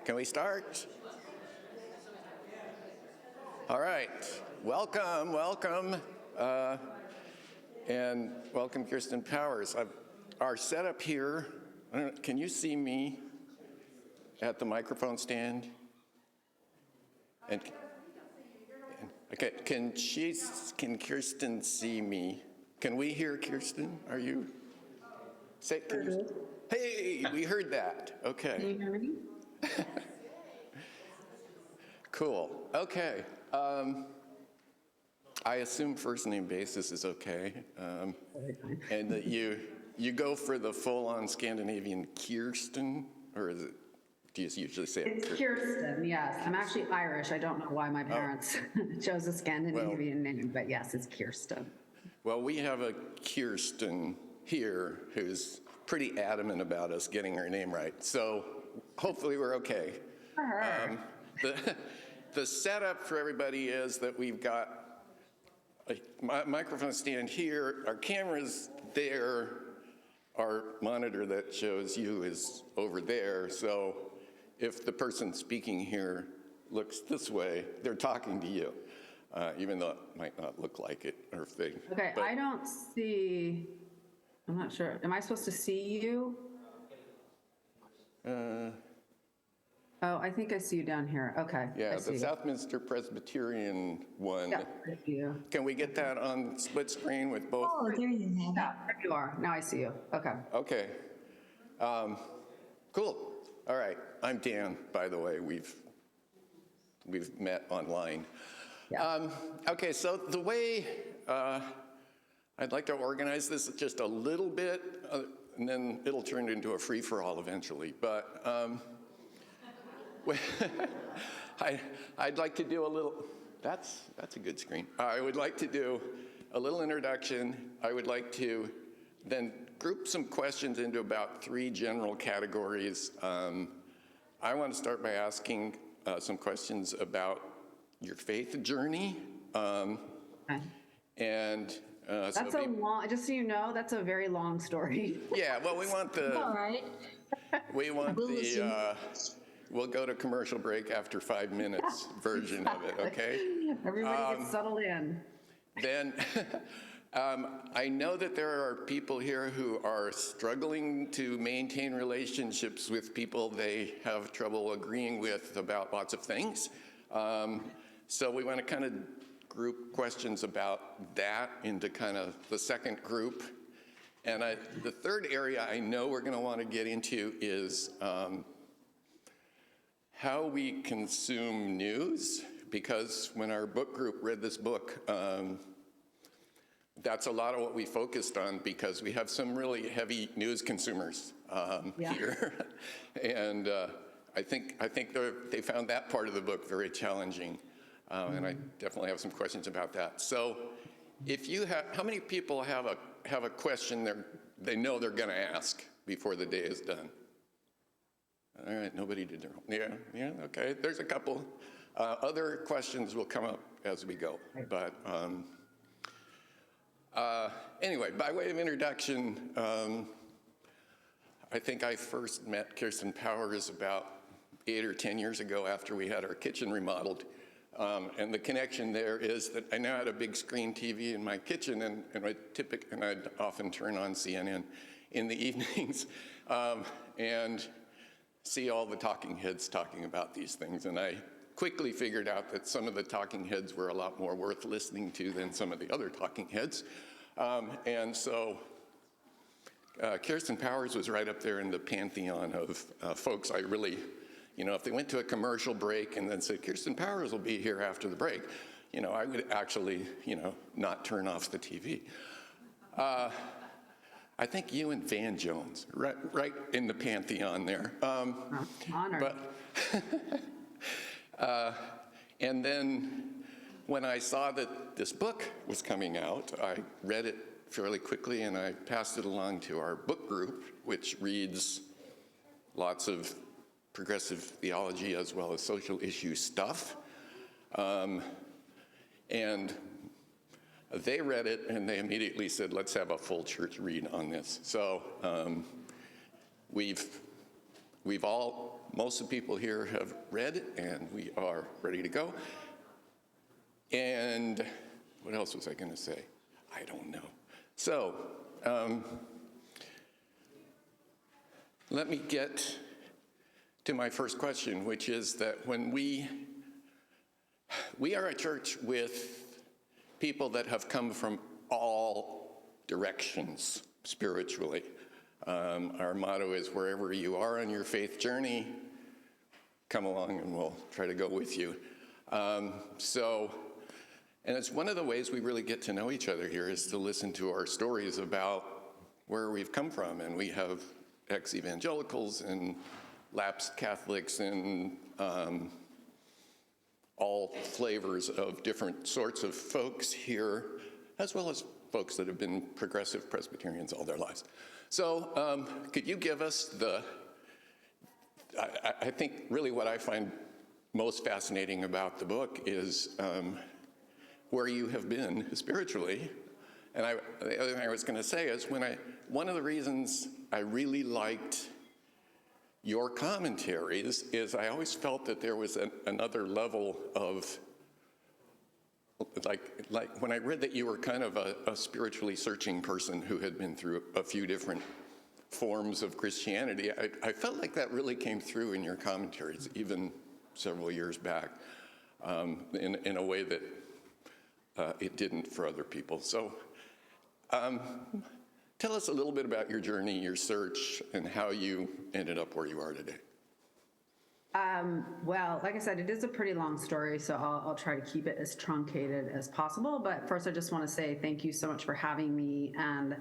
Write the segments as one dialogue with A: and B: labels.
A: Can we start? All right, welcome, and welcome Kirstin Powers. Our setup here, can you see me at the microphone stand? Okay, can Kirstin see me? Can we hear Kirstin? Are you? Say, hey, we heard that. Okay.
B: Can you hear me?
A: Cool. Okay. I assume first name basis is okay, and that you go for the full-on Scandinavian Kirstin, or is it? Do you usually say it?
B: It's Kirstin, yes. I'm actually Irish. I don't know why my parents chose a Scandinavian name, but yes, it's Kirstin.
A: Well, we have a Kirstin here who's pretty adamant about us getting her name right, so hopefully we're okay.
B: For her.
A: The setup for everybody is that we've got a microphone stand here, our camera's there, our monitor that shows you is over there, so if the person speaking here looks this way, they're talking to you, even though it might not look like it, or if they...
B: Okay, I don't see, I'm not sure. Am I supposed to see you? Oh, I think I see you down here. Okay.
A: Yeah, the Southminster Presbyterian one.
B: Yeah, I see you.
A: Can we get that on split screen with both?
C: Oh, there you have it.
B: Yeah, there you are. Now I see you. Okay.
A: Okay. Cool. All right. I'm Dan, by the way. We've met online.
B: Yeah.
A: Okay, so the way I'd like to organize this just a little bit, and then it'll turn into a free-for-all eventually. But I'd like to do a little, that's a good screen. I would like to do a little introduction. I would like to then group some questions into about 3 general categories. I want to start by asking some questions about your faith journey.
B: Okay.
A: And
B: That's a long, just so you know, that's a very long story.
A: yeah, well, we want the,
C: All right.
A: We'll go to commercial break after 5 minutes version of it, okay?
B: Everybody gets settled in.
A: Then, I know that there are people here who are struggling to maintain relationships with people they have trouble agreeing with about lots of things. So we want to kind of group questions about that into kind of the second group. And the third area I know we're going to want to get into is how we consume news, because when our book group read this book, that's a lot of what we focused on, because we have some really heavy news consumers here. And I think they found that part of the book very challenging. And I definitely have some questions about that. So if you have, how many people have a question they know they're going to ask before the day is done? All right, nobody did their own. Yeah, okay. There's a couple. Other questions will come up as we go. But anyway, by way of introduction, I think I first met Kirstin Powers about 8 or 10 years ago after we had our kitchen remodeled. And the connection there is that I now had a big screen TV in my kitchen, and I'd often turn on CNN in the evenings and see all the talking heads talking about these things. And I quickly figured out that some of the talking heads were a lot more worth listening to than some of the other talking heads. And so Kirstin Powers was right up there in the pantheon of folks I really, if they went to a commercial break and then said, Kirstin Powers will be here after the break, I would actually, not turn off the TV. I think you and Van Jones, right in the pantheon there.
B: Honored.
A: And then when I saw that this book was coming out, I read it fairly quickly and I passed it along to our book group, which reads lots of progressive theology as well as social issue stuff. And they read it and they immediately said, let's have a full church read on this. So we've most of the people here have read, and we are ready to go. And what else was I going to say? I don't know. So let me get to my first question, which is that when we are a church with people that have come from all directions spiritually. Our motto is, wherever you are on your faith journey, come along and we'll try to go with you. And it's one of the ways we really get to know each other here is to listen to our stories about where we've come from. And we have ex-evangelicals and lapsed Catholics and all flavors of different sorts of folks here, as well as folks that have been progressive Presbyterians all their lives. So could you give us I think really what I find most fascinating about the book is where you have been spiritually. And the other thing I was going to say is one of the reasons I really liked your commentaries is I always felt that there was another level of, like when I read that you were kind of a spiritually searching person who had been through a few different forms of Christianity, I felt like that really came through in your commentaries, even several years back, in a way that it didn't for other people. So tell us a little bit about your journey, your search, and how you ended up where you are today.
B: Well, like I said, it is a pretty long story, so I'll try to keep it as truncated as possible. But first, I just want to say thank you so much for having me. And,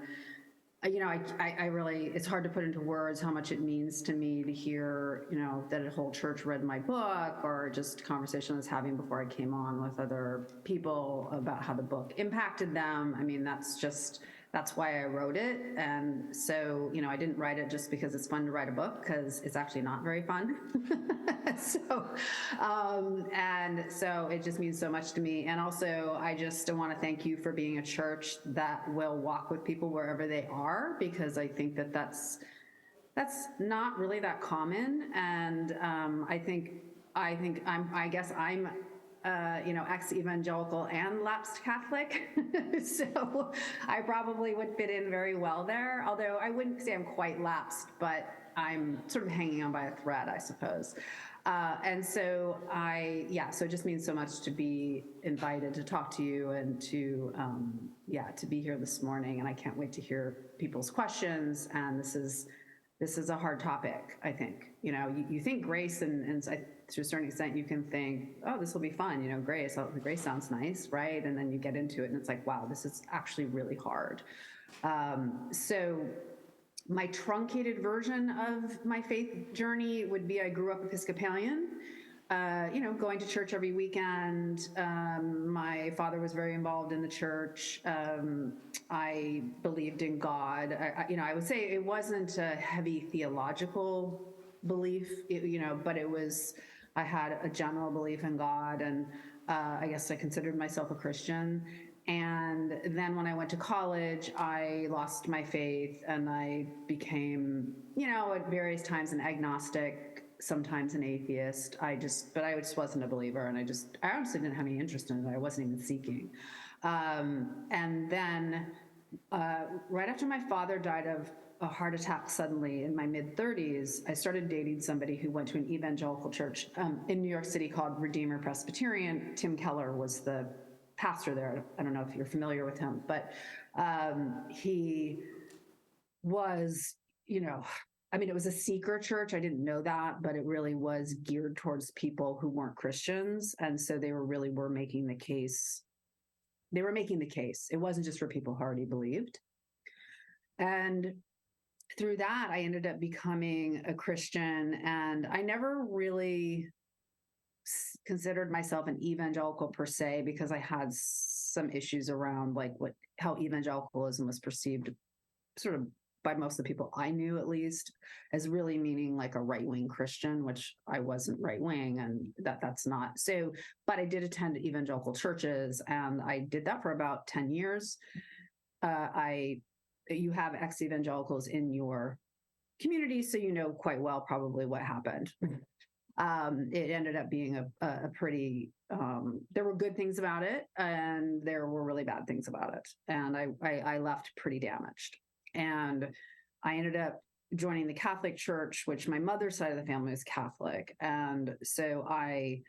B: I really, it's hard to put into words how much it means to me to hear, that a whole church read my book, or just conversation I was having before I came on with other people about how the book impacted them. I mean, that's why I wrote it. And so, I didn't write it just because it's fun to write a book, because it's actually not very fun. And so it just means so much to me. And also, I just want to thank you for being a church that will walk with people wherever they are, because I think that that's not really that common. And I guess I'm ex-evangelical and lapsed Catholic. So I probably would fit in very well there, although I wouldn't say I'm quite lapsed, but I'm sort of hanging on by a thread, I suppose. And so so it just means so much to be invited to talk to you and to be here this morning. And I can't wait to hear people's questions. And this is a hard topic, I think. You think grace, and to a certain extent, you can think, oh, this will be fun, grace. Oh, grace sounds nice, right? And then you get into it, and it's like, wow, this is actually really hard. So my truncated version of my faith journey would be I grew up Episcopalian, going to church every weekend. My father was very involved in the church. I believed in God. I would say it wasn't a heavy theological belief, but it was, I had a general belief in God, and I guess I considered myself a Christian. And then when I went to college, I lost my faith, and I became, at various times an agnostic, sometimes an atheist. But I just wasn't a believer, and I honestly didn't have any interest in it. I wasn't even seeking. And then right after my father died of a heart attack suddenly in my mid-30s, I started dating somebody who went to an evangelical church in New York City called Redeemer Presbyterian. Tim Keller was the pastor there. I don't know if you're familiar with him, but he was, it was a seeker church. I didn't know that, but it really was geared towards people who weren't Christians. And so they were making the case. They were making the case. It wasn't just for people who already believed. And through that, I ended up becoming a Christian, and I never really considered myself an evangelical per se, because I had some issues around how evangelicalism was perceived, sort of by most of the people I knew, at least, as really meaning like a right-wing Christian, which I wasn't right-wing, and that's not so. But I did attend evangelical churches, and I did that for about 10 years. You have ex-evangelicals in your community, so you know quite well probably what happened. It ended up being a pretty, there were good things about it and there were really bad things about it. And I left pretty damaged. And I ended up joining the Catholic Church, which my mother's side of the family is Catholic. And so I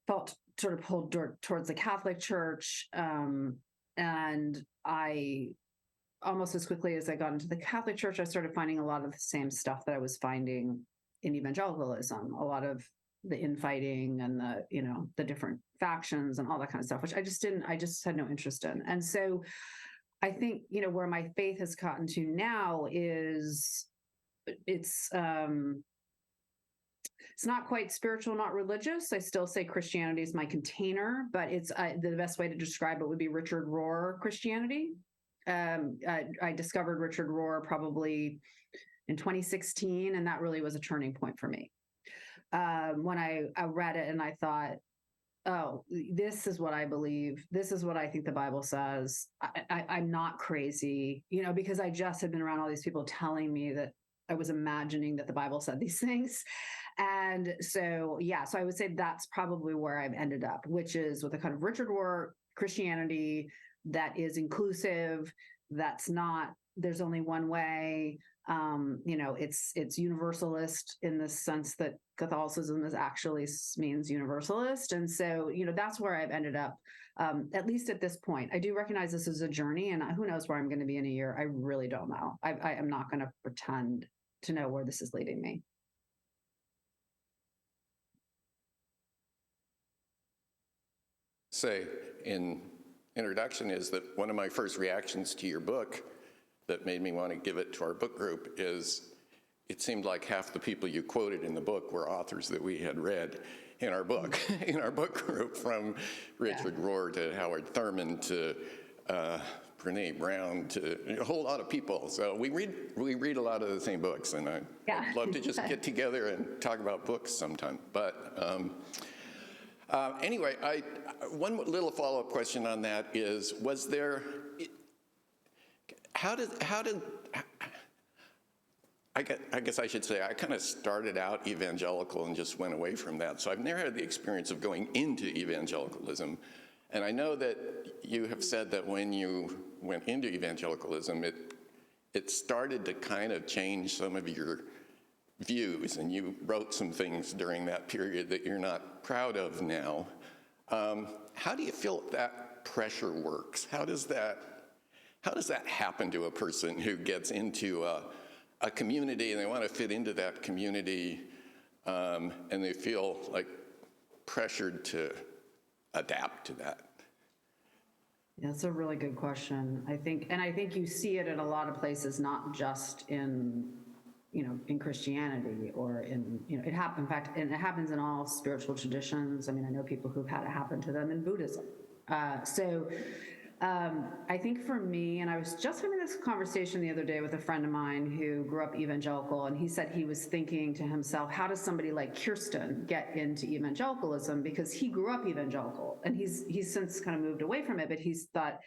B: felt sort of pulled towards the Catholic Church. And I, almost as quickly as I got into the Catholic Church, I started finding a lot of the same stuff that I was finding in evangelicalism, a lot of the infighting and the different factions and all that kind of stuff, which I just had no interest in. And so I think, where my faith has gotten to now is it's not quite spiritual, not religious. I still say Christianity is my container, but it's the best way to describe it would be Richard Rohr Christianity. I discovered Richard Rohr probably in 2016, and that really was a turning point for me. When I read it and I thought, oh, this is what I believe. This is what I think the Bible says. I'm not crazy, because I just had been around all these people telling me that I was imagining that the Bible said these things. And so, so I would say that's probably where I've ended up, which is with a kind of Richard Rohr Christianity that is inclusive, that's not, there's only one way. It's universalist in the sense that Catholicism means universalist. And so, that's where I've ended up, at least at this point. I do recognize this is a journey, and who knows where I'm going to be in a year. I really don't know. I am not going to pretend to know where this is leading me.
A: Say in introduction is that one of my first reactions to your book that made me want to give it to our book group is it seemed like half the people you quoted in the book were authors that we had read in our book, in our book group, from Richard Rohr to Howard Thurman to Brene Brown to a whole lot of people. So we read a lot of the same books, and I'd love to just get together and talk about books sometime. But anyway, one little follow-up question on that is, I guess I should say, I kind of started out evangelical and just went away from that. So I've never had the experience of going into evangelicalism. And I know that you have said that when you went into evangelicalism, it started to kind of change some of your views, and you wrote some things during that period that you're not proud of now. How do you feel that pressure works? How does that happen to a person who gets into a community and they want to fit into that community, and they feel like pressured to adapt to that?
B: Yeah, that's a really good question. I think you see it in a lot of places, not just in Christianity or it happens. In fact, and it happens in all spiritual traditions. I mean, I know people who've had it happen to them in Buddhism. I think for me, and I was just having this conversation the other day with a friend of mine who grew up evangelical, and he said he was thinking to himself, how does somebody like Kirstin get into evangelicalism? Because he grew up evangelical, and he's since kind of moved away from it, but he's thought,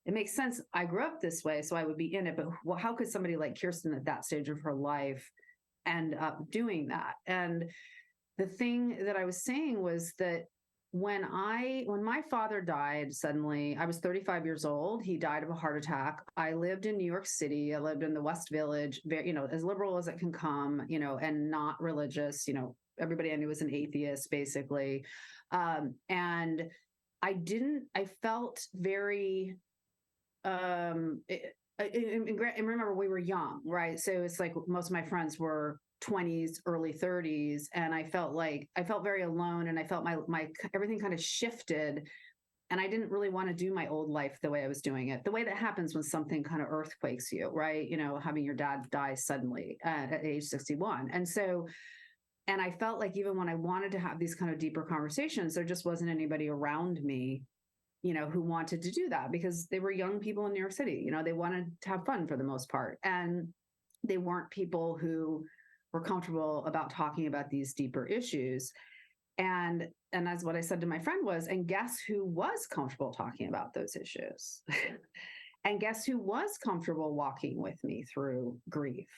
B: it makes sense. I grew up this way, so I would be in it. But how could somebody like Kirstin at that stage of her life end up doing that? And the thing that I was saying was that when my father died suddenly, I was 35 years old. He died of a heart attack. I lived in New York City. I lived in the West Village, as liberal as it can come, and not religious. Everybody I knew was an atheist, basically. And I felt very, and remember, we were young, right? So it's like most of my friends were 20s, early 30s, and I felt very alone, and I felt my everything kind of shifted, and I didn't really want to do my old life the way I was doing it, the way that happens when something kind of earthquakes you, right? Having your dad die suddenly at age 61. And I felt like even when I wanted to have these kind of deeper conversations, there just wasn't anybody around me who wanted to do that, because they were young people in New York City. They wanted to have fun for the most part. And they weren't people who were comfortable about talking about these deeper issues. And as what I said to my friend was, and guess who was comfortable talking about those issues? And guess who was comfortable walking with me through grief?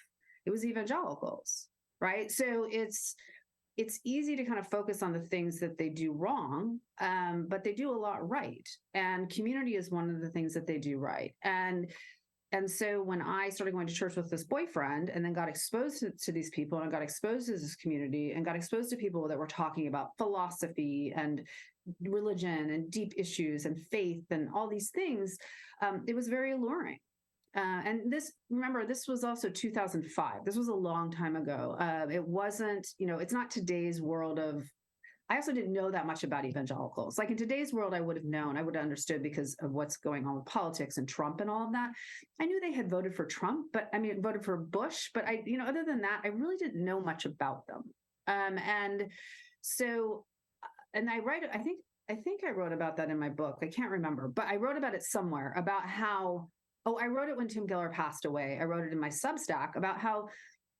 B: It was evangelicals, right? So it's easy to kind of focus on the things that they do wrong, but they do a lot right. And community is one of the things that they do right. And so when I started going to church with this boyfriend and then got exposed to these people and got exposed to this community and got exposed to people that were talking about philosophy and religion and deep issues and faith and all these things, it was very alluring. And remember, this was also 2005. This was a long time ago. It wasn't, it's not today's world of, I also didn't know that much about evangelicals. Like in today's world, I would have known, I would have understood because of what's going on with politics and Trump and all of that. I knew they had voted for Trump, voted for Bush, but other than that, I really didn't know much about them. And so, and I think I wrote about that in my book. I can't remember, but I wrote about it somewhere about how, I wrote it when Tim Keller passed away. I wrote it in my Substack about how,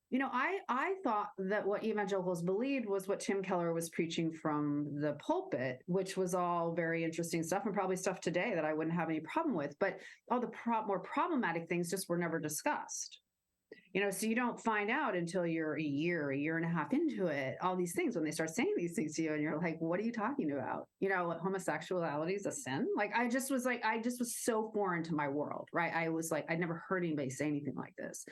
B: I thought that what evangelicals believed was what Tim Keller was preaching from the pulpit, which was all very interesting stuff and probably stuff today that I wouldn't have any problem with. But all the more problematic things just were never discussed. So you don't find out until you're a year and a half into it, all these things when they start saying these things to you and you're like, what are you talking about? Homosexuality is a sin. Like, I just was so foreign to my world, right? I was like, I'd never heard anybody say anything like this.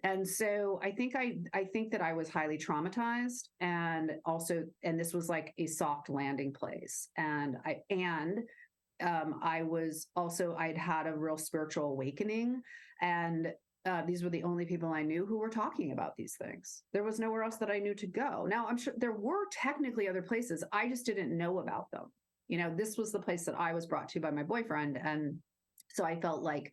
B: And so I think that I was highly traumatized, and this was like a soft landing place. And I'd had a real spiritual awakening, and these were the only people I knew who were talking about these things. There was nowhere else that I knew to go. Now, I'm sure there were technically other places. I just didn't know about them. This was the place that I was brought to by my boyfriend. And so I felt like,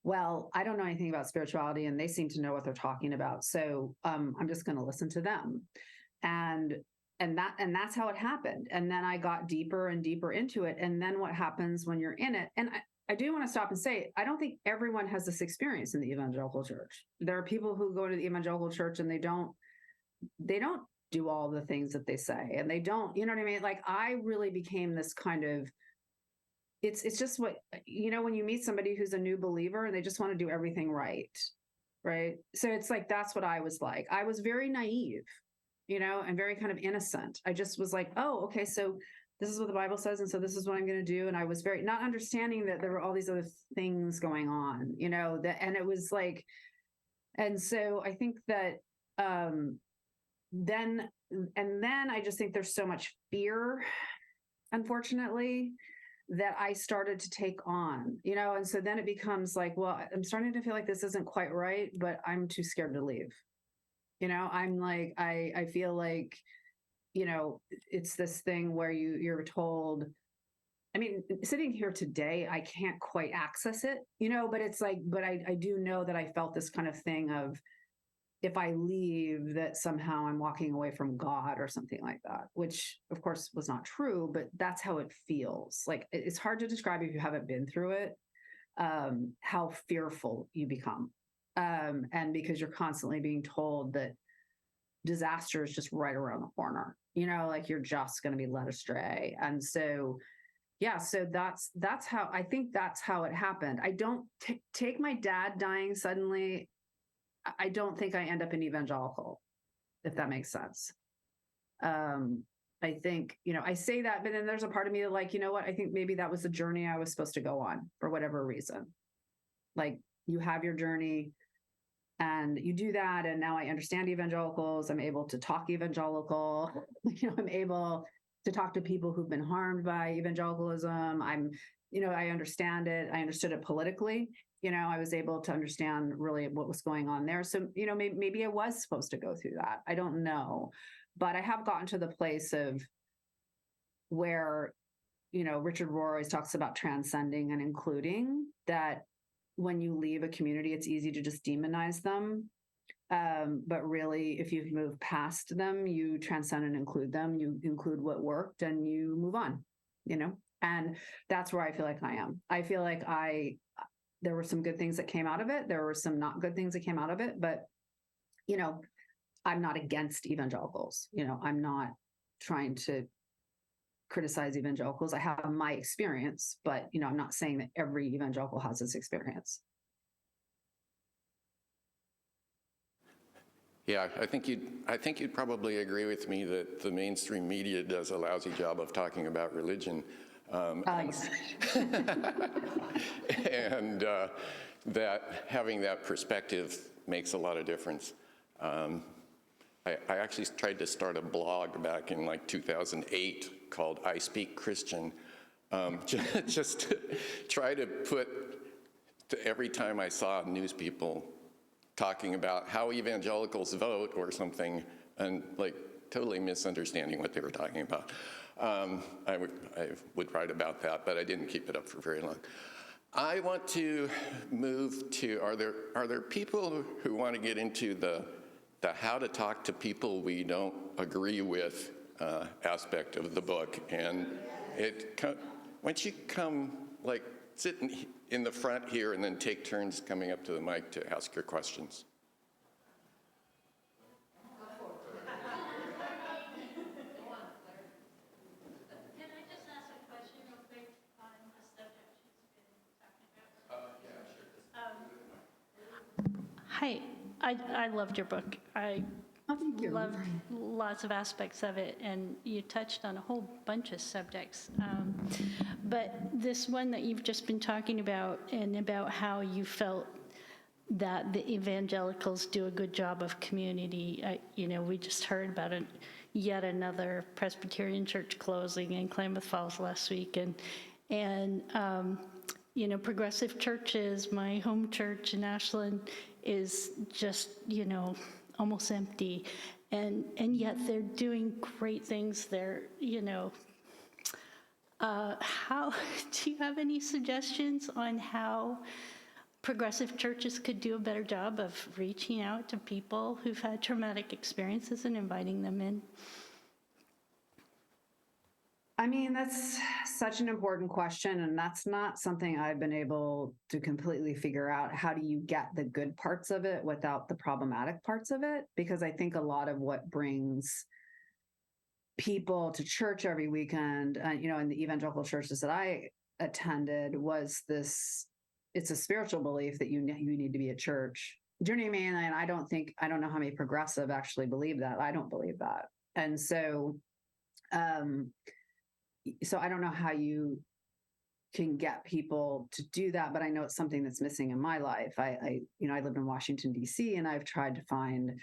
B: well, I don't know anything about spirituality and they seem to know what they're talking about. So I'm just going to listen to them. And that's how it happened. And then I got deeper and deeper into it. And then what happens when you're in it? And I do want to stop and say, I don't think everyone has this experience in the evangelical church. There are people who go to the evangelical church and they don't do all the things that they say, and they don't, you know what I mean? Like, I really became this kind of, it's just what, when you meet somebody who's a new believer and they just want to do everything right. Right. So it's like, that's what I was like. I was very naive, and very kind of innocent. I just was like, oh, okay, so this is what the Bible says. And so this is what I'm going to do. And I was very not understanding that there were all these other things going on, and it was like, and so I think that, then I just think there's so much fear, unfortunately, that I started to take on, and so then it becomes like, well, I'm starting to feel like this isn't quite right, but I'm too scared to leave. I'm like, I feel like, it's this thing where you're told, sitting here today, I can't quite access it, but it's like, but I do know that I felt this kind of thing of, if I leave, that somehow I'm walking away from God or something like that, which of course was not true, but that's how it feels. Like, it's hard to describe if you haven't been through it, how fearful you become. And because you're constantly being told that disaster is just right around the corner, like you're just going to be led astray. And so, yeah, so that's how, I think that's how it happened. I don't take my dad dying suddenly. I don't think I end up an evangelical, if that makes sense. I think, I say that, but then there's a part of me that, like, what, I think maybe that was the journey I was supposed to go on for whatever reason. Like, you have your journey and you do that. And now I understand evangelicals. I'm able to talk evangelical, I'm able to talk to people who've been harmed by evangelicalism. I understand it. I understood it politically. I was able to understand really what was going on there. So, maybe I was supposed to go through that. I don't know. But I have gotten to the place of where, Richard Rohr always talks about transcending and including, that when you leave a community, it's easy to just demonize them. But really, if you move past them, you transcend and include them, you include what worked and you move on, and that's where I feel like I am. I feel like there were some good things that came out of it. There were some not good things that came out of it, but, I'm not against evangelicals. I'm not trying to criticize evangelicals. I have my experience, but, I'm not saying that every evangelical has this experience.
A: Yeah, I think you'd probably agree with me that the mainstream media does a lousy job of talking about religion.
B: Yes.
A: And that having that perspective makes a lot of difference. I actually tried to start a blog back in like 2008 called I Speak Christian, just to try to put, to every time I saw news people talking about how evangelicals vote or something, and like totally misunderstanding what they were talking about. I would write about that, but I didn't keep it up for very long. I want to move to, are there people who want to get into the how to talk to people we don't agree with aspect of the book? And once you come, like, sit in the front here and then take turns coming up to the mic to ask your questions.
C: Can I just ask a question real quick on the subject she's been talking about? Hi, I loved your book. I
B: Oh, thank you.
C: loved lots of aspects of it, and you touched on a whole bunch of subjects. But this one that you've just been talking about, and about how you felt that the evangelicals do a good job of community. We just heard about yet another Presbyterian church closing in Klamath Falls last week, and progressive churches, my home church in Ashland is just, almost empty. And yet they're doing great things there, How, do you have any suggestions on how progressive churches could do a better job of reaching out to people who've had traumatic experiences and inviting them in?
B: I mean, that's such an important question, and that's not something I've been able to completely figure out. How do you get the good parts of it without the problematic parts of it? Because I think a lot of what brings people to church every weekend, in the evangelical churches that I attended, was this, it's a spiritual belief that you need to be at church. Do you know what I mean? And I don't know how many progressive actually believe that. I don't believe that. And so I don't know how you can get people to do that, but I know it's something that's missing in my life. I lived in Washington, D.C., and I've tried to find it.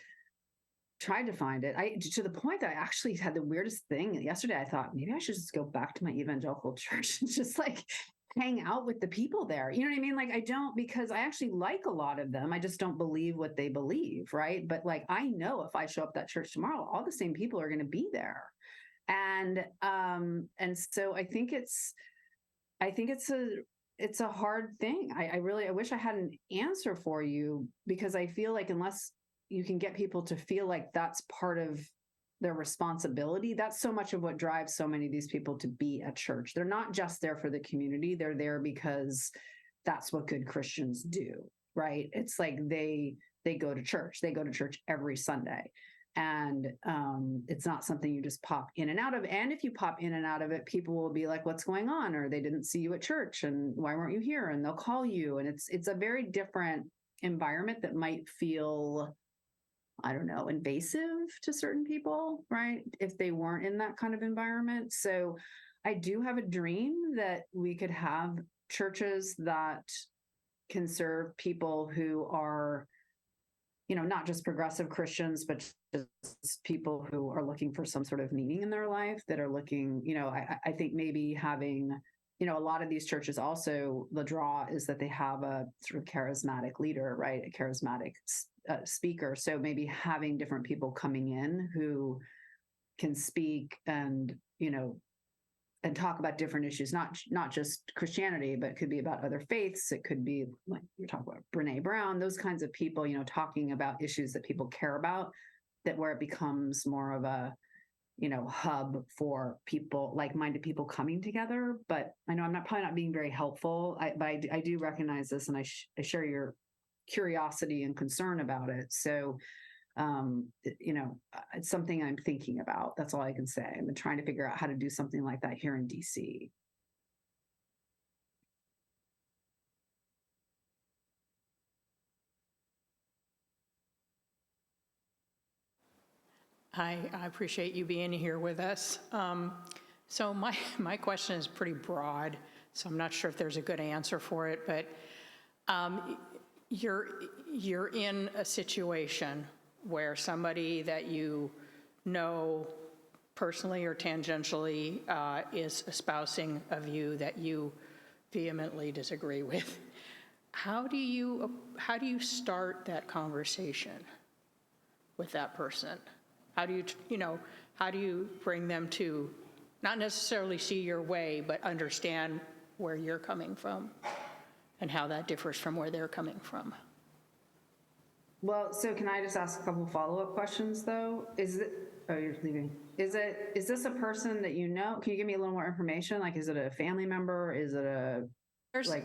B: To the point that I actually had the weirdest thing. Yesterday, I thought maybe I should just go back to my evangelical church and just like hang out with the people there. You know what I mean? Like, I don't, because I actually like a lot of them. I just don't believe what they believe, right? But like, I know if I show up at that church tomorrow, all the same people are going to be there. And so I think it's a hard thing. I wish I had an answer for you, because I feel like unless you can get people to feel like that's part of their responsibility, that's so much of what drives so many of these people to be at church. They're not just there for the community. They're there because that's what good Christians do, right? It's like they go to church. They go to church every Sunday. And it's not something you just pop in and out of. And if you pop in and out of it, people will be like, what's going on? Or they didn't see you at church, and why weren't you here? And they'll call you. And it's a very different environment that might feel, I don't know, invasive to certain people, right? If they weren't in that kind of environment. So I do have a dream that we could have churches that can serve people who are, not just progressive Christians, but just people who are looking for some sort of meaning in their life, that are looking, I think maybe having, a lot of these churches also, the draw is that they have a sort of charismatic leader, right? A charismatic speaker. So maybe having different people coming in who can speak and, and talk about different issues, not just Christianity, but it could be about other faiths. It could be like you're talking about Brene Brown, those kinds of people, talking about issues that people care about, that where it becomes more of a, hub for people, like-minded people coming together. But I know I'm probably not being very helpful, but I do recognize this, and I share your curiosity and concern about it. So it's something I'm thinking about. That's all I can say. I've been trying to figure out how to do something like that here in DC.
D: Hi, I appreciate you being here with us. So my question is pretty broad, so I'm not sure if there's a good answer for it, but you're in a situation where somebody that you know personally or tangentially is espousing a view that you vehemently disagree with. How do you start that conversation with that person? How do you bring them to not necessarily see your way, but understand where you're coming from and how that differs from where they're coming from?
B: Well, so can I just ask a couple follow-up questions though? Oh, you're leaving. Is this a person that you know? Can you give me a little more information? Like, is it a family member? Is it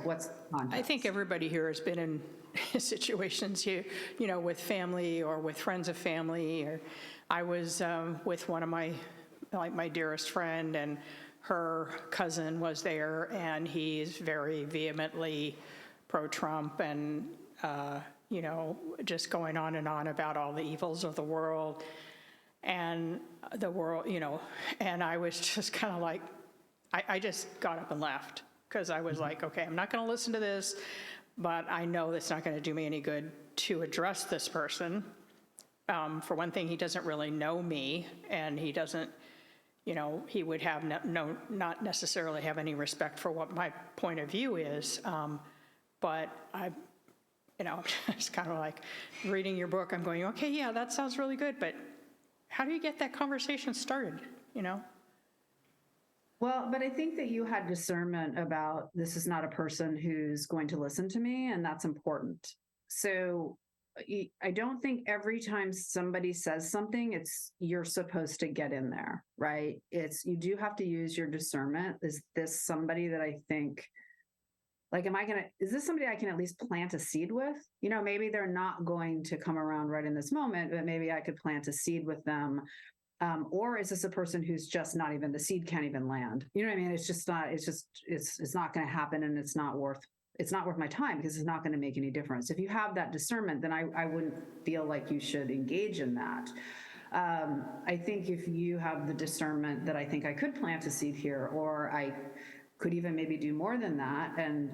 B: what's the context?
D: I think everybody here has been in situations, with family or with friends of family. Or I was with one of my dearest friend, and her cousin was there, and he's very vehemently pro-Trump and, just going on and on about all the evils of the world and the world, and I was just kind of like, I just got up and left because I was like, okay, I'm not going to listen to this, but I know that's not going to do me any good to address this person. For one thing, he doesn't really know me, and he doesn't, he would have not necessarily have any respect for what my point of view is. But it's kind of like reading your book. I'm going, okay, yeah, that sounds really good, but how do you get that conversation started,
B: Well, but I think that you had discernment about this is not a person who's going to listen to me, and that's important. So I don't think every time somebody says something, you're supposed to get in there, right? You do have to use your discernment. Is this somebody that I think, like, is this somebody I can at least plant a seed with? Maybe they're not going to come around right in this moment, but maybe I could plant a seed with them. Or is this a person who's just not even, the seed can't even land? You know what I mean? It's not going to happen, and it's not worth my time because it's not going to make any difference. If you have that discernment, then I wouldn't feel like you should engage in that. I think if you have the discernment that I think I could plant a seed here, or I could even maybe do more than that and,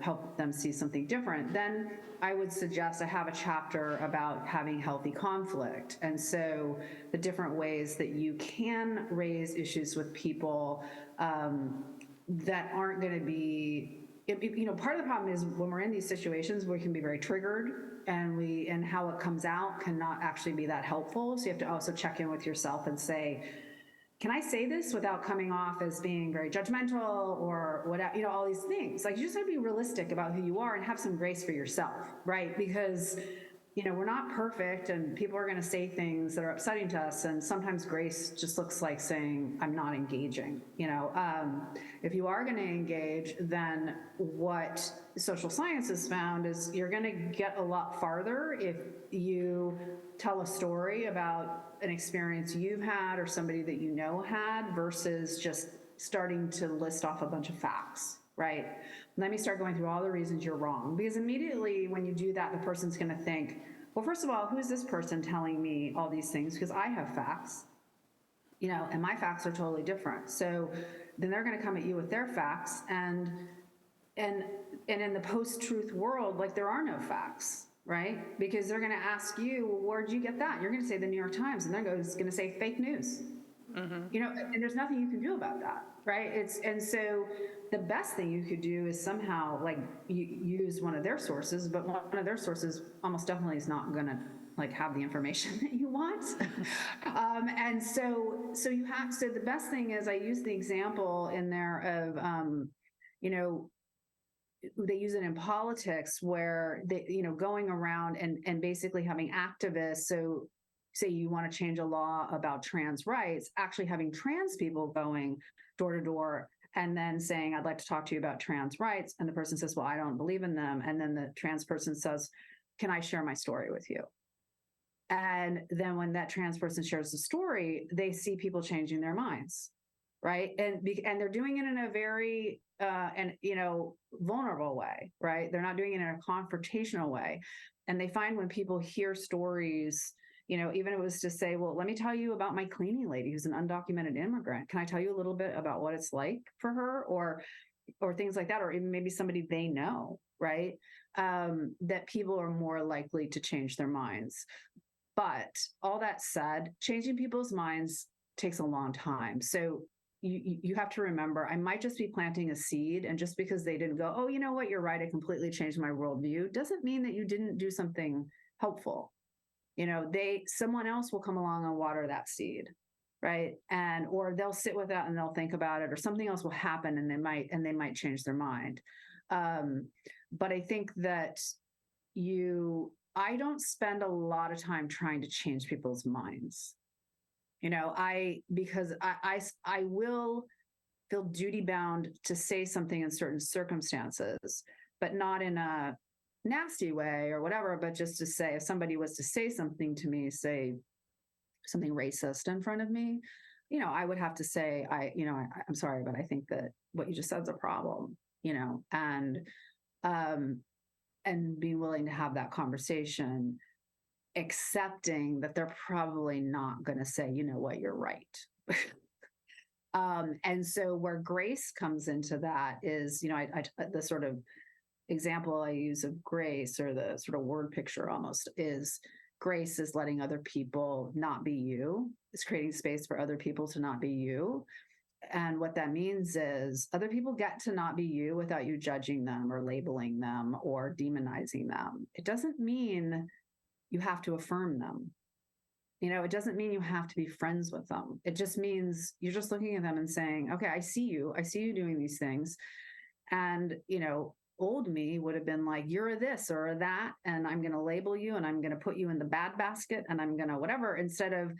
B: help them see something different, then I would suggest I have a chapter about having healthy conflict. And so the different ways that you can raise issues with people that aren't going to be, part of the problem is when we're in these situations, we can be very triggered, and how it comes out cannot actually be that helpful. So you have to also check in with yourself and say, can I say this without coming off as being very judgmental or whatever, all these things? Like, you just have to be realistic about who you are and have some grace for yourself, right? Because, we're not perfect, and people are going to say things that are upsetting to us. And sometimes grace just looks like saying, I'm not engaging. If you are going to engage, then what social science has found is you're going to get a lot farther if you tell a story about an experience you've had or somebody that had, versus just starting to list off a bunch of facts, right? Let me start going through all the reasons you're wrong. Because immediately when you do that, the person's going to think, well, first of all, who's this person telling me all these things? Because I have facts, and my facts are totally different. So then they're going to come at you with their facts. And in the post-truth world, like, there are no facts, right? Because they're going to ask you, well, where'd you get that? You're going to say the New York Times, and they're going to say fake news. Mm-hmm. And there's nothing you can do about that, right? And so the best thing you could do is somehow, like, use one of their sources, but one of their sources almost definitely is not going to, like, have the information that you want. And so the best thing is, I use the example in there of, they use it in politics where they, going around and basically having activists. So say you want to change a law about trans rights, actually having trans people going door to door and then saying, I'd like to talk to you about trans rights. And the person says, well, I don't believe in them. And then the trans person says, can I share my story with you? And then when that trans person shares the story, they see people changing their minds, right? And they're doing it in a very vulnerable way, right? They're not doing it in a confrontational way. And they find when people hear stories even if it was to say, well, let me tell you about my cleaning lady who's an undocumented immigrant. Can I tell you a little bit about what it's like for her, or things like that, or even maybe somebody they know, right? That people are more likely to change their minds. But all that said, changing people's minds takes a long time. So you have to remember, I might just be planting a seed, and just because they didn't go, oh, you know what, you're right, I completely changed my worldview, doesn't mean that you didn't do something helpful. Someone else will come along and water that seed, right? Or they'll sit with that and they'll think about it, or something else will happen and they might change their mind. But I think that I don't spend a lot of time trying to change people's minds. Because I will feel duty bound to say something in certain circumstances, but not in a nasty way or whatever, but just to say, if somebody was to say something to me, say something racist in front of me, I would have to say, I'm sorry, but I think that what you just said is a problem, and being willing to have that conversation, accepting that they're probably not going to say, you know what, you're right. And so where grace comes into that is, the sort of example I use of grace, or the sort of word picture almost, is grace is letting other people not be you. It's creating space for other people to not be you. And what that means is other people get to not be you without you judging them or labeling them or demonizing them. It doesn't mean you have to affirm them. It doesn't mean you have to be friends with them. It just means you're just looking at them and saying, okay, I see you doing these things. And, old me would have been like, you're a this or a that, and I'm going to label you, and I'm going to put you in the bad basket, and I'm going to whatever, instead of,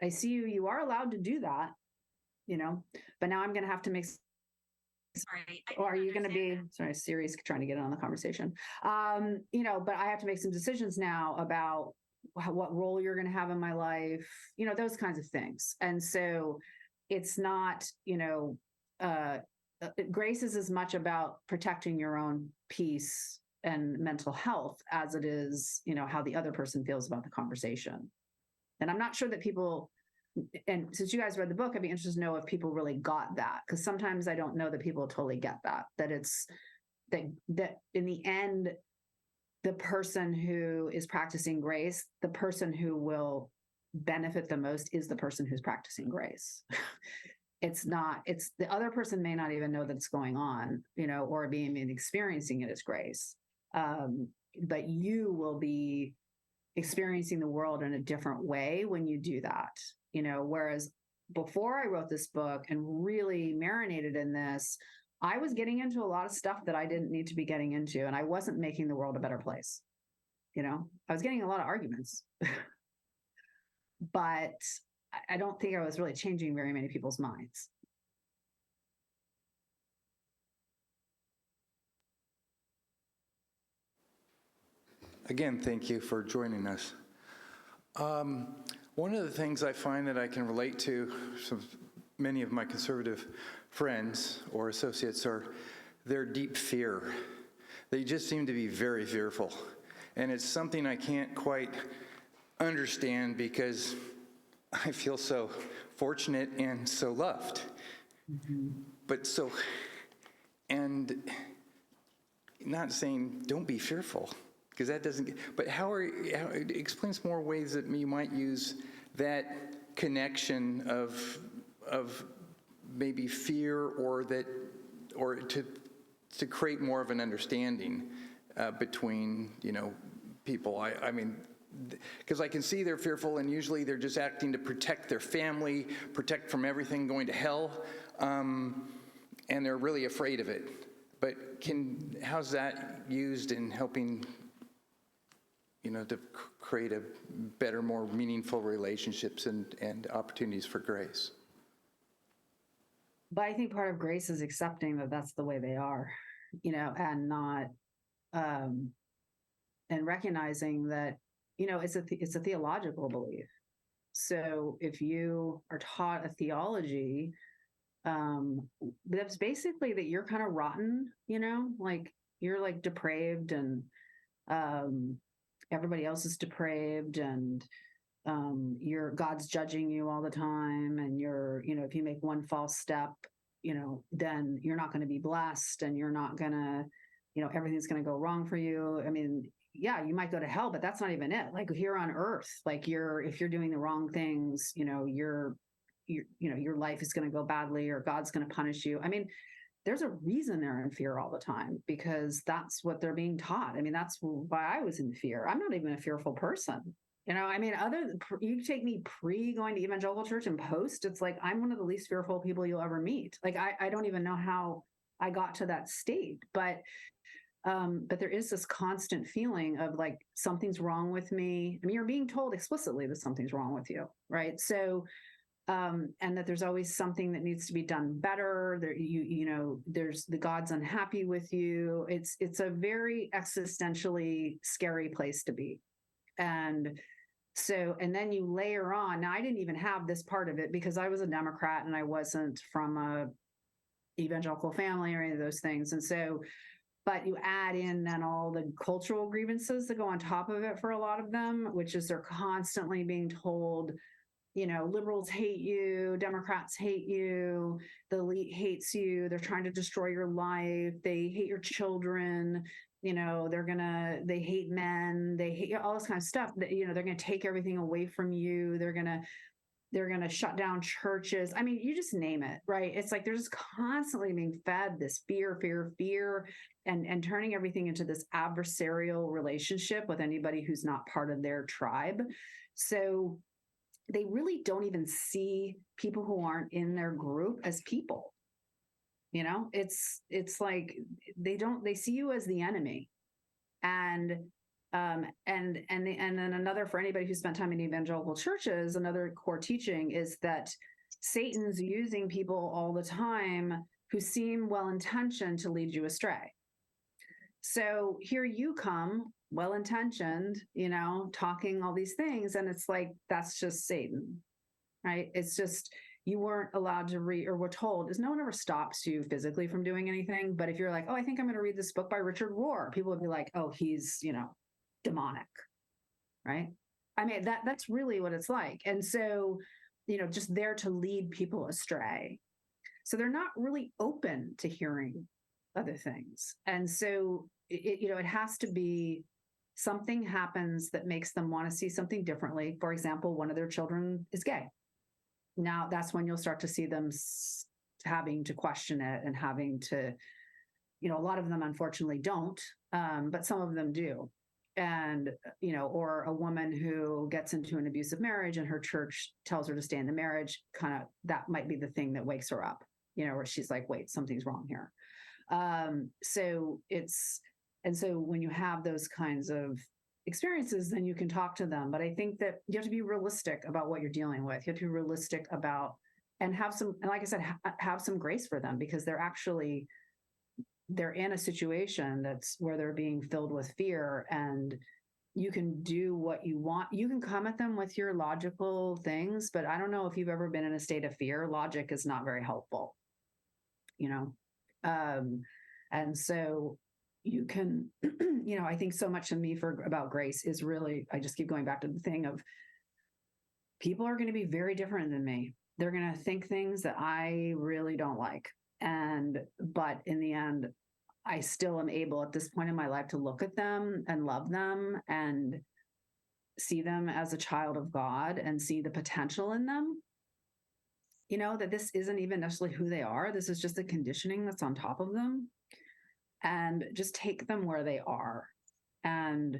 B: I see you are allowed to do that, but now I'm going to have to make, sorry, or are you going to be, sorry, Siri's trying to get on the conversation. But I have to make some decisions now about what role you're going to have in my life, those kinds of things. And so it's not, grace is as much about protecting your own peace and mental health as it is, how the other person feels about the conversation. And I'm not sure that people, and since you guys read the book, I'd be interested to know if people really got that, because sometimes I don't know that people totally get that it's that in the end, the person who is practicing grace, the person who will benefit the most is the person who's practicing grace. It's the other person may not even know that it's going on, or being experiencing it as grace. But you will be experiencing the world in a different way when you do that, whereas before I wrote this book and really marinated in this, I was getting into a lot of stuff that I didn't need to be getting into, and I wasn't making the world a better place. I was getting a lot of arguments, but I don't think I was really changing very many people's minds.
E: Again, thank you for joining us. One of the things I find that I can relate to many of my conservative friends or associates are their deep fear. They just seem to be very fearful. And it's something I can't quite understand, because I feel so fortunate and so loved. Mm-hmm. And not saying don't be fearful, because that doesn't, but it explains more ways that you might use that connection of maybe fear, or to create more of an understanding between, people. I mean, because I can see they're fearful, and usually they're just acting to protect their family, protect from everything going to hell, and they're really afraid of it. But how's that used in helping, to create a better, more meaningful relationships and opportunities for grace?
B: But I think part of grace is accepting that that's the way they are, and not, and recognizing that, it's a theological belief. So if you are taught a theology, that's basically that you're kind of rotten, like you're like depraved, and everybody else is depraved, and God's judging you all the time, and if you make one false step, then you're not going to be blessed, and you're not going to, everything's going to go wrong for you. I mean, yeah, you might go to hell, but that's not even it. Like here on earth, like if you're doing the wrong things, your life is going to go badly, or God's going to punish you. I mean, there's a reason they're in fear all the time, because that's what they're being taught. I mean, that's why I was in fear. I'm not even a fearful person. I mean, you take me pre going to evangelical church and post, it's like, I'm one of the least fearful people you'll ever meet. Like, I don't even know how I got to that state, but there is this constant feeling of like, something's wrong with me. I mean, you're being told explicitly that something's wrong with you. Right. So, and that there's always something that needs to be done better. There's the God's unhappy with you. It's a very existentially scary place to be. And then you layer on, now I didn't even have this part of it because I was a Democrat and I wasn't from a evangelical family or any of those things. And so, but you add in then all the cultural grievances that go on top of it for a lot of them, which is they're constantly being told, liberals hate you, Democrats hate you, the elite hates you, they're trying to destroy your life, they hate your children, they hate men, they hate all this kind of stuff that, they're going to take everything away from you. They're going to shut down churches. I mean, you just name it, right? It's like, they're just constantly being fed this fear, and turning everything into this adversarial relationship with anybody who's not part of their tribe. So they really don't even see people who aren't in their group as people. It's like they see you as the enemy. And then another, for anybody who spent time in evangelical churches, another core teaching is that Satan's using people all the time who seem well-intentioned to lead you astray. So here you come, well-intentioned, talking all these things, and it's like, that's just Satan, right? It's just, you weren't allowed to read, or were told, is no one ever stops you physically from doing anything. But if you're like, oh, I think I'm going to read this book by Richard Rohr, people would be like, oh, he's, demonic, right? I mean, that's really what it's like. And so, just there to lead people astray. So they're not really open to hearing other things. And so, it has to be something happens that makes them want to see something differently. For example, one of their children is gay. Now that's when you'll start to see them having to question it and having to, a lot of them unfortunately don't, but some of them do. And, or a woman who gets into an abusive marriage and her church tells her to stay in the marriage, that might be the thing that wakes her up, where she's like, wait, something's wrong here. So when you have those kinds of experiences, then you can talk to them. But I think that you have to be realistic about what you're dealing with. You have to be realistic about, and like I said, have some grace for them, because they're in a situation that's where they're being filled with fear, and you can do what you want. You can come at them with your logical things, but I don't know if you've ever been in a state of fear. Logic is not very helpful, and so you can, I think so much to me about grace is really, I just keep going back to the thing of, people are going to be very different than me. They're going to think things that I really don't like. But in the end, I still am able at this point in my life to look at them and love them and see them as a child of God and see the potential in them. That this isn't even necessarily who they are. This is just the conditioning that's on top of them, and just take them where they are. And,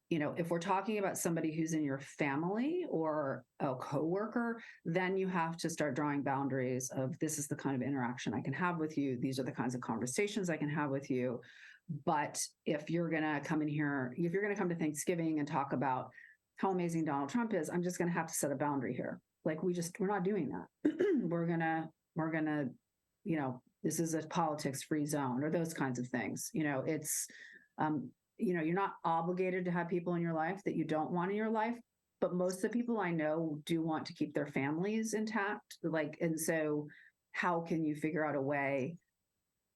B: if we're talking about somebody who's in your family or a coworker, then you have to start drawing boundaries of, this is the kind of interaction I can have with you. These are the kinds of conversations I can have with you. But if you're going to come in here, if you're going to come to Thanksgiving and talk about how amazing Donald Trump is, I'm just going to have to set a boundary here. Like, we're not doing that. we're going to, this is a politics-free zone, or those kinds of things. It's, you're not obligated to have people in your life that you don't want in your life, but most of the people I know do want to keep their families intact. And so how can you figure out a way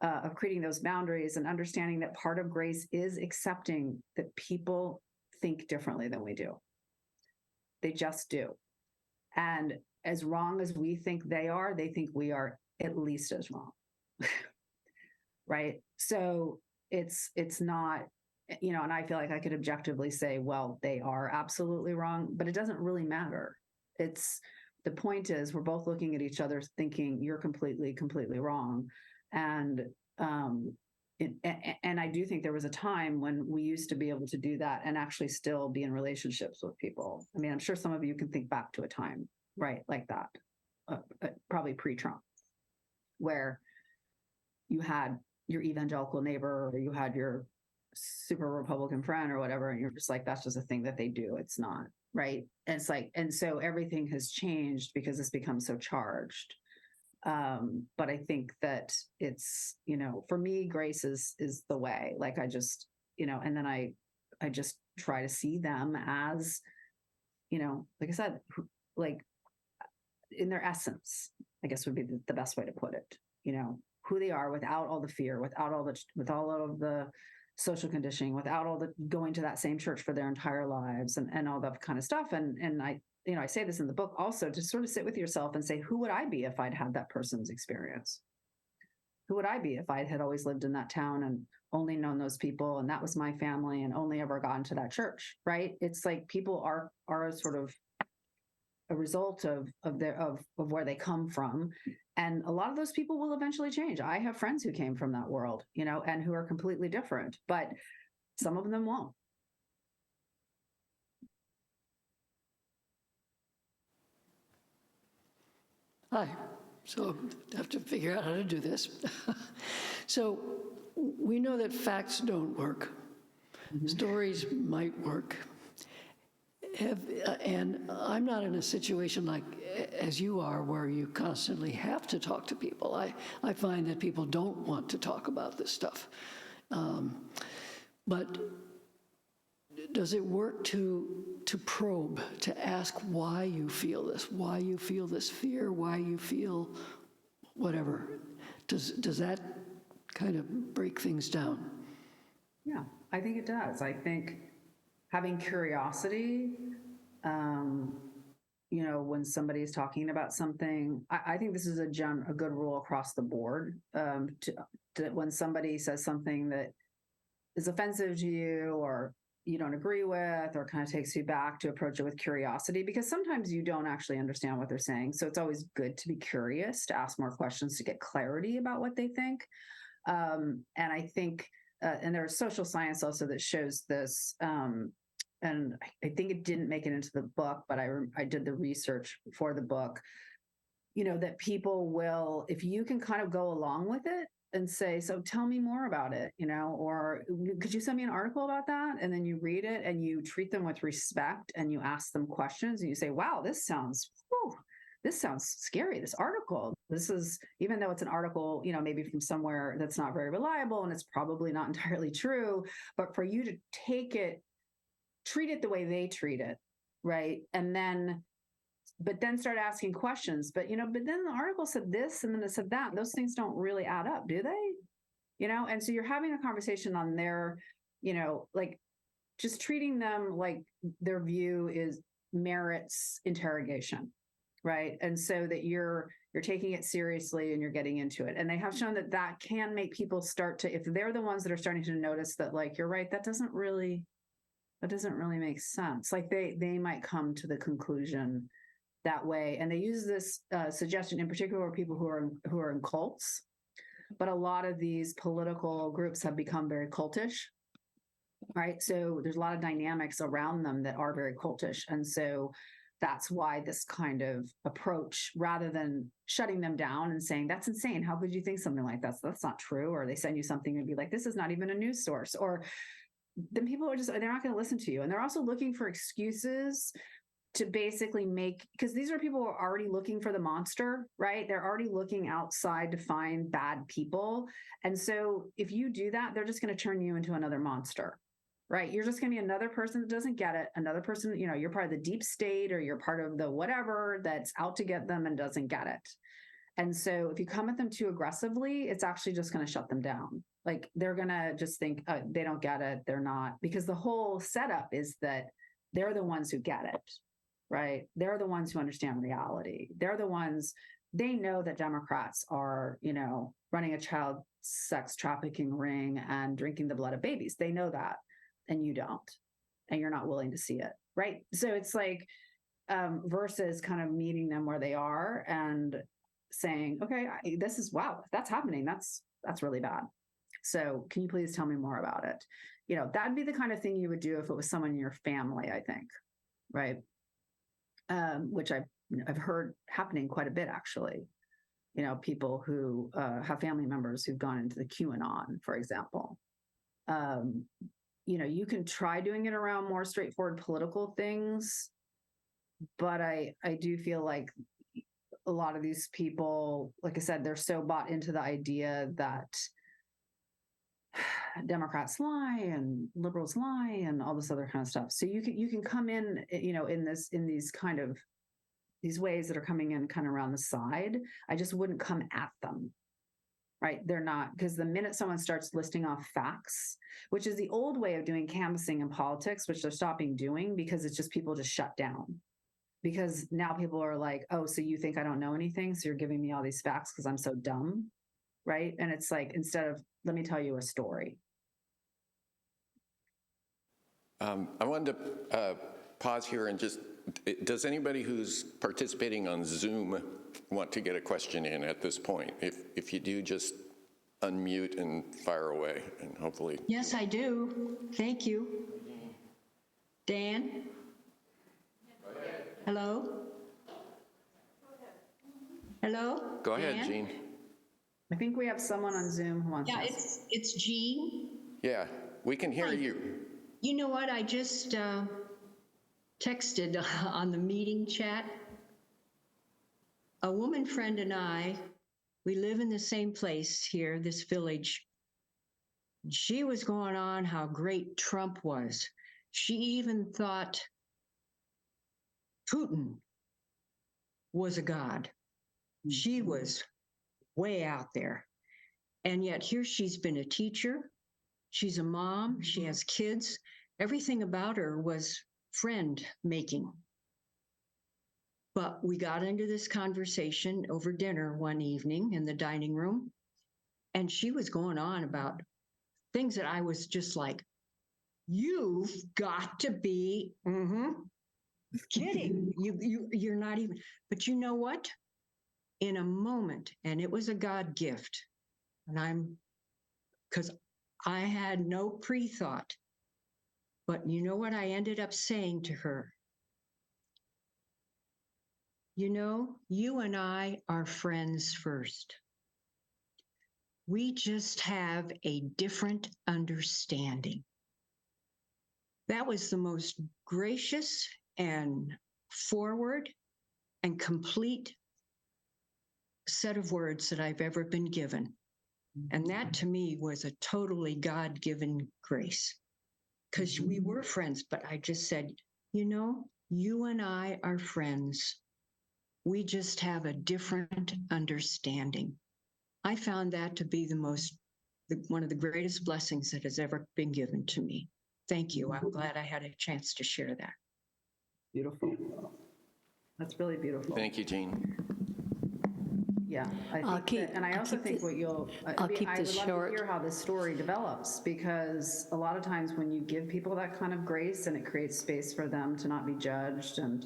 B: of creating those boundaries and understanding that part of grace is accepting that people think differently than we do? They just do. And as wrong as we think they think we are at least as wrong. Right? So it's not, and I feel like I could objectively say, well, they are absolutely wrong, but it doesn't really matter. The point is we're both looking at each other thinking you're completely, completely wrong. And I do think there was a time when we used to be able to do that and actually still be in relationships with people. I mean, I'm sure some of you can think back to a time, right, like that, probably pre-Trump, where you had your evangelical neighbor or you had your super Republican friend or whatever, and you're just like, that's just a thing that they do. It's not, right? And it's like, and so everything has changed because it's become so charged. But I think that it's, for me, grace is the way. Like I just, and then I just try to see them as, like I said, like in their essence, I guess would be the best way to put it, who they are without all the fear, without all of the social conditioning, without all the going to that same church for their entire lives and all that kind of stuff. And I say this in the book also, to sort of sit with yourself and say, who would I be if I'd had that person's experience? Who would I be if I had always lived in that town and only known those people and that was my family and only ever gone to that church, right? It's like people are sort of a result of where they come from. And a lot of those people will eventually change. I have friends who came from that world, and who are completely different, but some of them won't.
F: Hi. So I have to figure out how to do this. So we know that facts don't work. Stories might work. And I'm not in a situation like as you are where you constantly have to talk to people. I find that people don't want to talk about this stuff. But does it work to probe, to ask why you feel this fear, why you feel whatever? Does that kind of break things down?
B: Yeah, I think it does. I think having curiosity, when somebody's talking about something, I think this is a good rule across the board. When somebody says something that is offensive to you or you don't agree with or kind of takes you back, to approach it with curiosity, because sometimes you don't actually understand what they're saying. So it's always good to be curious, to ask more questions, to get clarity about what they think. And I think, and there's social science also that shows this, and I think it didn't make it into the book, but I did the research for the book, that people will, if you can kind of go along with it and say, so tell me more about it, or could you send me an article about that? And then you read it and you treat them with respect and you ask them questions and you say, wow, this sounds scary, this article. This is, even though it's an article, maybe from somewhere that's not very reliable and it's probably not entirely true, but for you to take it, treat it the way they treat it, right? But then start asking questions. But then the article said this and then it said that. Those things don't really add up, do they? And so you're having a conversation on their, like just treating them like their view merits interrogation, right? And so that you're taking it seriously and you're getting into it. And they have shown that can make people start to, if they're the ones that are starting to notice that, like, you're right, that doesn't really make sense. Like they might come to the conclusion that way. And they use this suggestion in particular for people who are in cults. But a lot of these political groups have become very cultish, right? So there's a lot of dynamics around them that are very cultish. And so that's why this kind of approach, rather than shutting them down and saying, that's insane, how could you think something like that? That's not true. Or they send you something and be like, this is not even a news source. Or then people are they're not going to listen to you. And they're also looking for excuses to basically because these are people who are already looking for the monster, right? They're already looking outside to find bad people. And so if you do that, they're just going to turn you into another monster, right? You're just going to be another person that doesn't get it. Another person, you're part of the deep state or you're part of the whatever that's out to get them and doesn't get it. And so if you come at them too aggressively, it's actually just going to shut them down. Like they're going to just think they don't get it. They're not, because the whole setup is that they're the ones who get it. right? They're the ones who understand reality. They're the ones, they know that Democrats are, running a child sex trafficking ring and drinking the blood of babies. They know that, and you don't, and you're not willing to see it, right? So it's like, versus kind of meeting them where they are and saying, okay, this is, wow, if that's happening, that's really bad. So can you please tell me more about it? That'd be the kind of thing you would do if it was someone in your family, I think, right? Which I've heard happening quite a bit, actually. People who have family members who've gone into the QAnon, for example. You can try doing it around more straightforward political things, but I do feel like a lot of these people, like I said, they're so bought into the idea that Democrats lie and liberals lie and all this other kind of stuff. So you can come in, in these ways that are coming in kind of around the side. I just wouldn't come at them. Right? They're not, because the minute someone starts listing off facts, which is the old way of doing canvassing in politics, which they're stopping doing because it's just people just shut down. Because now people are like, oh, so you think I don't know anything? So you're giving me all these facts because I'm so dumb, right? And it's like, instead of, let me tell you a story.
A: I wanted to pause here and just, does anybody who's participating on Zoom want to get a question in at this point? If you do, just unmute and fire away, and hopefully.
G: Yes, I do. Thank you. Dan? Hello? Hello?
A: Go ahead,
G: Dan?
A: Jean.
B: I think we have someone on Zoom who wants
G: Yeah,
B: to.
G: it's Jean.
A: Yeah, we can hear you.
G: You know what? I just texted on the meeting chat. A woman friend and I, we live in the same place here, this village. She was going on how great Trump was. She even thought Putin was a god. She was way out there. And yet here she's been a teacher. She's a mom. She has kids. Everything about her was friend making. But we got into this conversation over dinner one evening in the dining room, and she was going on about things that I was just like, you've got to be kidding. You're not even, but you know what? In a moment, and it was a God gift, and because I had no pre-thought, but you know what I ended up saying to her? You and I are friends first. We just have a different understanding. That was the most gracious and forward and complete set of words that I've ever been given. And that to me was a totally God-given grace, because we were friends, but I just said, you and I are friends. We just have a different understanding. I found that to be one of the greatest blessings that has ever been given to me. Thank you. I'm glad I had a chance to share that.
B: Beautiful. That's really beautiful.
A: Thank you, Jean.
B: Yeah, I think and I also think what you'll, I would love to hear how this story develops, because a lot of times when you give people that kind of grace and it creates space for them to not be judged, and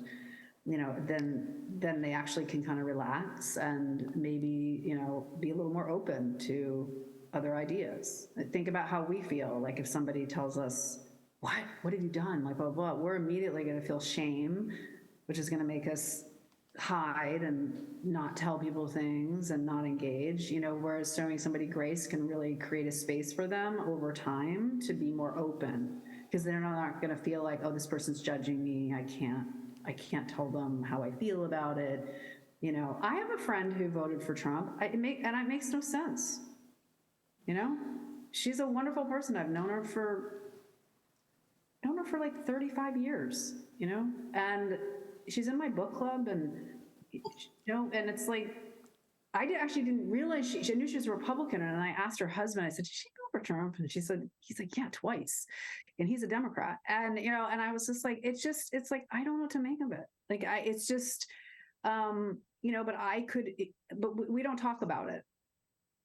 B: then they actually can kind of relax and maybe, be a little more open to other ideas. Think about how we feel, like if somebody tells us, what have you done? Like, blah, blah, we're immediately going to feel shame, which is going to make us hide and not tell people things and not engage, whereas showing somebody grace can really create a space for them over time to be more open, because they're not going to feel like, oh, this person's judging me. I can't tell them how I feel about it. I have a friend who voted for Trump, and it makes no sense. She's a wonderful person. I've known her for like 35 years, and she's in my book club, and and it's like, actually didn't realize she knew she was a Republican. And I asked her husband, I said, did she go for Trump? And he's like, yeah, twice. And he's a Democrat. And, and I was just like, it's like, I don't know what to make of it. Like, it's just, but we don't talk about it.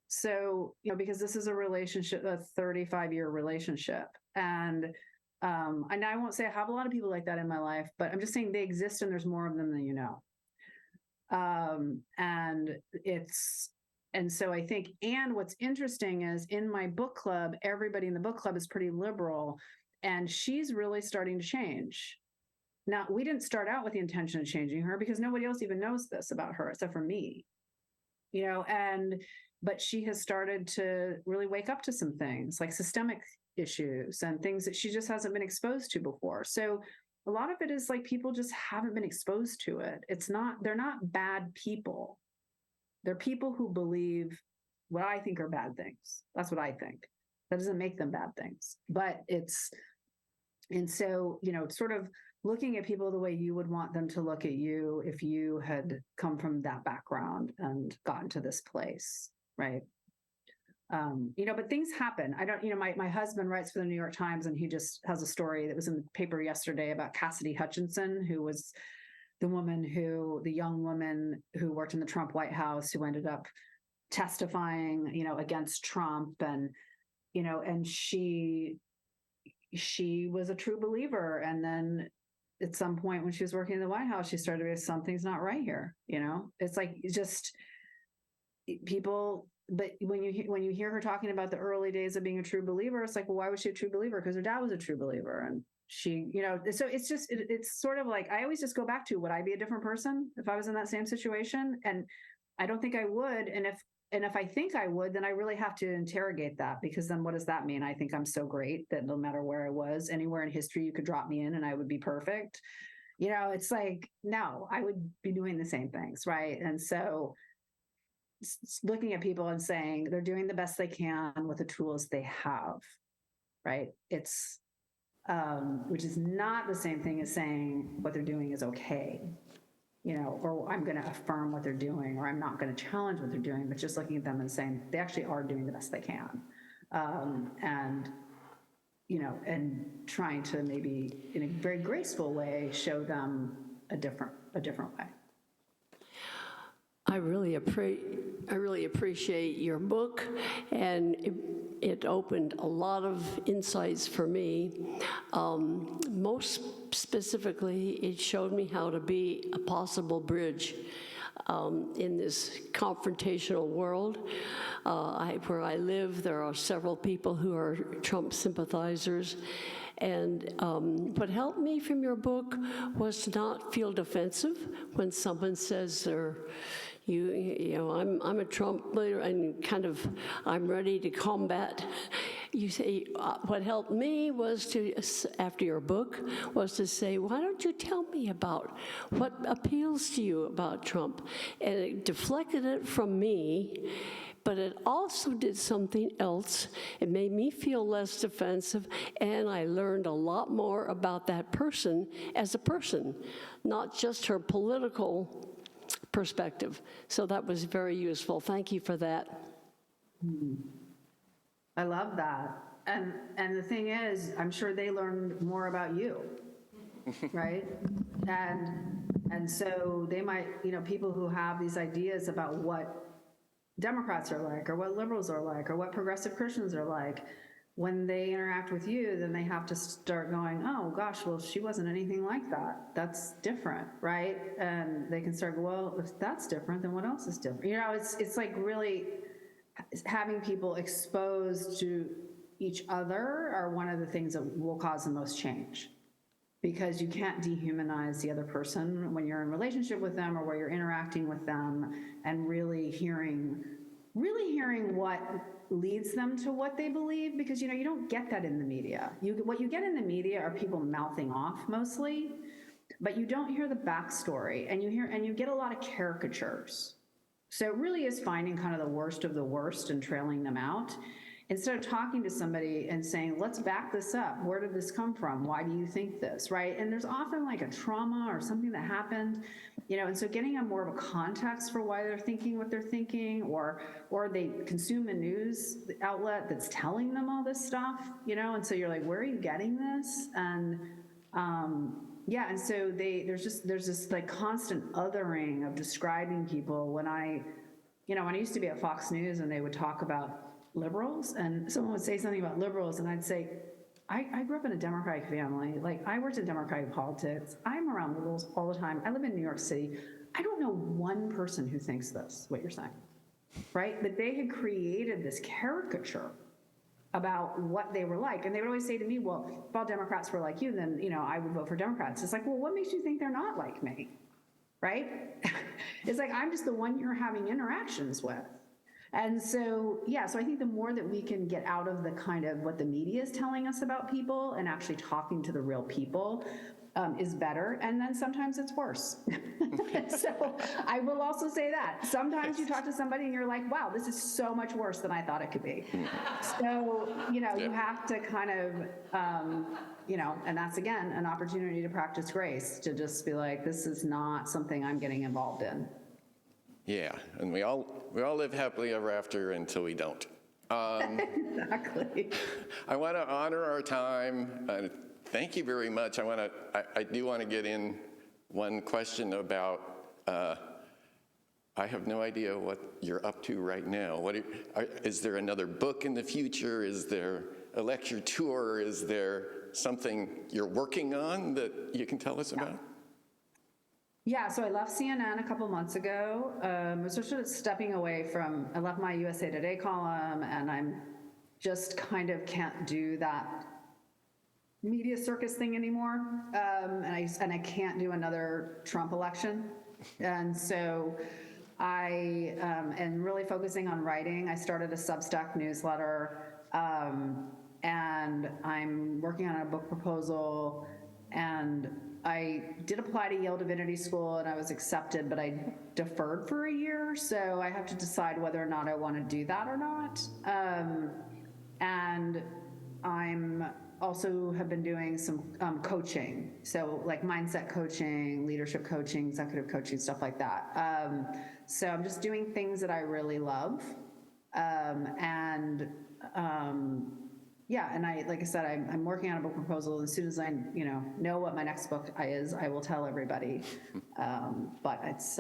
B: So, because this is a relationship, a 35-year relationship. And I won't say I have a lot of people like that in my life, but I'm just saying they exist and there's more of them than you know. And so I think, and what's interesting is in my book club, everybody in the book club is pretty liberal, and she's really starting to change. Now, we didn't start out with the intention of changing her because nobody else even knows this about her except for me, but she has started to really wake up to some things like systemic issues and things that she just hasn't been exposed to before. So a lot of it is like people just haven't been exposed to it. They're not bad people. They're people who believe what I think are bad things. That's what I think. That doesn't make them bad things, but so, sort of looking at people the way you would want them to look at you if you had come from that background and gotten to this place, right? But things happen. I don't, my husband writes for the New York Times, and he just has a story that was in the paper yesterday about Cassidy Hutchinson, who was the young woman who worked in the Trump White House, who ended up testifying, against Trump. And, and she was a true believer. And then at some point when she was working in the White House, she started to say, something's not right here. It's like, just people. But when you hear her talking about the early days of being a true believer, it's like, well, why was she a true believer? Because her dad was a true believer. And she, so it's sort of like, I always just go back to, would I be a different person if I was in that same situation? And I don't think I would. And if I think I would, then I really have to interrogate that, because then what does that mean? I think I'm so great that no matter where I was, anywhere in history, you could drop me in and I would be perfect. It's like, no, I would be doing the same things. Right. And so looking at people and saying they're doing the best they can with the tools they have, right? It's, which is not the same thing as saying what they're doing is okay, or I'm going to affirm what they're doing, or I'm not going to challenge what they're doing, but just looking at them and saying they actually are doing the best they can. And trying to maybe in a very graceful way, show them a different way.
F: I really appreciate your book, and it opened a lot of insights for me. Most specifically, it showed me how to be a possible bridge in this confrontational world. Where I live, there are several people who are Trump sympathizers. And what helped me from your book was to not feel defensive when someone says I'm a Trump leader and I'm ready to combat. You say, what helped me was to, after your book, was to say, why don't you tell me about what appeals to you about Trump? And it deflected it from me, but it also did something else. It made me feel less defensive, and I learned a lot more about that person as a person, not just her political perspective. So that was very useful. Thank you for that.
B: I love that. And the thing is, I'm sure they learned more about you, right? And so they might, people who have these ideas about what Democrats are like, or what liberals are like, or what progressive Christians are like, when they interact with you, then they have to start going, oh gosh, well, she wasn't anything like that. That's different, right? And they can start, well, if that's different, then what else is different? It's like really having people exposed to each other are one of the things that will cause the most change, because you can't dehumanize the other person when you're in relationship with them or where you're interacting with them, and really hearing what leads them to what they believe, because you don't get that in the media. What you get in the media are people mouthing off mostly, but you don't hear the backstory, and you get a lot of caricatures. So it really is finding kind of the worst of the worst and trailing them out. instead of talking to somebody and saying, let's back this up. Where did this come from? Why do you think this, right? And there's often like a trauma or something that happened, and so getting a more of a context for why they're thinking what they're thinking, or they consume a news outlet that's telling them all this stuff, and so you're like, where are you getting this? And and so there's this like constant othering of describing people. When I used to be at Fox News and they would talk about liberals, and someone would say something about liberals, and I'd say, I grew up in a Democratic family. Like, I worked in Democratic politics. I'm around liberals all the time. I live in New York City. I don't know one person who thinks this, what you're saying, right? But they had created this caricature about what they were like. And they would always say to me, well, if all Democrats were like you, then, I would vote for Democrats. It's like, well, what makes you think they're not like me, right? It's like, I'm just the one you're having interactions with. And so, so I think the more that we can get out of the kind of what the media is telling us about people and actually talking to the real people is better. And then sometimes it's worse. So I will also say that. Sometimes you talk to somebody and you're like, wow, this is so much worse than I thought it could be. So, you have to kind of, and that's, again, an opportunity to practice grace, to just be like, this is not something I'm getting involved in.
A: Yeah, and we all live happily ever after until we don't.
B: Exactly.
A: I want to honor our time. Thank you very much. I do want to get in one question about, I have no idea what you're up to right now. Is there another book in the future? Is there a lecture tour? Is there something you're working on that you can tell us about?
B: Yeah, so I left CNN a couple months ago. I was sort of stepping away I left my USA Today column, and I'm just kind of can't do that media circus thing anymore. And I can't do another Trump election. And so I am really focusing on writing. I started a Substack newsletter, and I'm working on a book proposal, and I did apply to Yale Divinity School and I was accepted, but I deferred for a year. So I have to decide whether or not I want to do that or not. And I'm also have been doing some coaching. So like mindset coaching, leadership coaching, executive coaching, stuff like that. So I'm just doing things that I really love. And like I said, I'm working on a book proposal. As soon as I, know what my next book is, I will tell everybody. But it's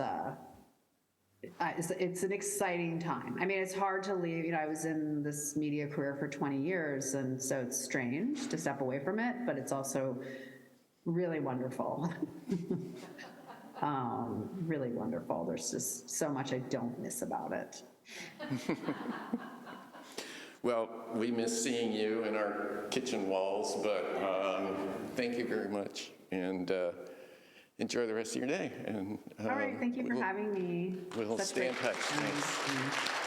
B: an exciting time. I mean, it's hard to leave. I was in this media career for 20 years, and so it's strange to step away from it, but it's also really wonderful. Really wonderful. There's just so much I don't miss about it.
A: Well, we miss seeing you in our kitchen walls, but thank you very much, and enjoy the rest of your day. And
B: all right, thank you for having me.
A: We'll stay in touch. Thanks.